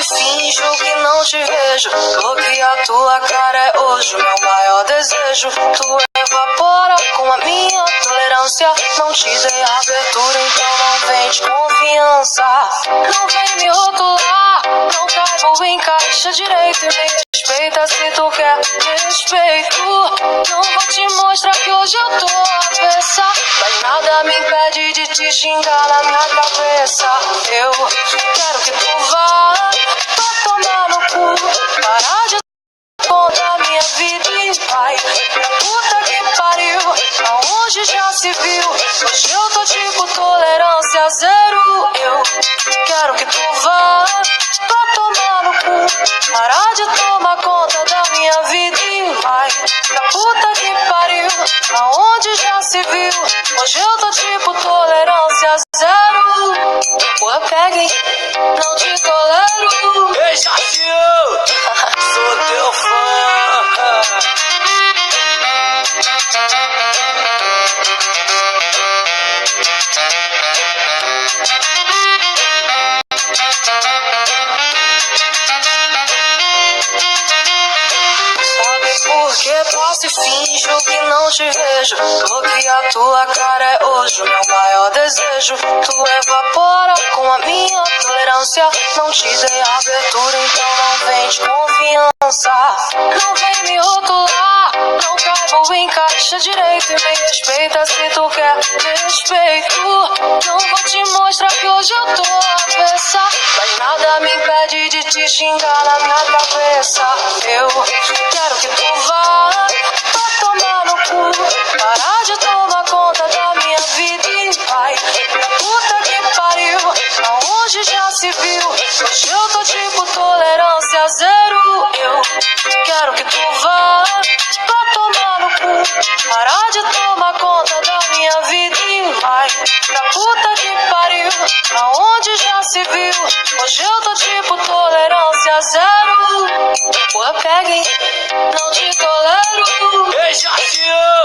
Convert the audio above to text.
finjo que não te vejo. Bloquear tua cara é hoje o meu maior desejo. Tu evapora com a minha tolerância. Não te dei abertura, então não vem de confiança. Não vem me rotular, não caibo em caixa direito. E me respeita se tu quer respeito. Não vou te mostrar que hoje eu tô avessa, mas nada me impede de te xingar na minha cabeça. Eu quero que tu vá tomar no cu, parar de contar minha vida e vai pra puta que pariu, aonde já se viu. Hoje eu tô tipo tolerância zero. Eu quero que tu vá tomar no cu, parar de tomar conta da minha vida e vai pra puta que pariu, aonde já se viu. Hoje eu tô tipo tolerância zero. Porra, peguem, não te tolero. Ei, Jacinho, sou teu fã. Porque posso e finjo que não te vejo. Bloquear tua cara é hoje o meu maior desejo. Tu evapora com a minha tolerância. Não te dei abertura, então não vem de confiança. Não vem me rotular, não caibo em caixa direito. E me respeita se tu quer respeito. Não vou te mostrar que hoje eu tô avessa, mas nada me impede de te xingar na minha cabeça. Eu quero que tu vá tomar no cu, parar de tomar conta da minha vida e vai pra puta que pariu, aonde já se viu. Hoje eu tô tipo tolerância zero. Eu quero que tu vá tomar no cu, parar de tomar conta da minha vida e vai pra puta que pariu, aonde já se viu. Hoje eu tô tipo tolerância zero. Porra, peguem, não te tolero. Ei, Jacinho.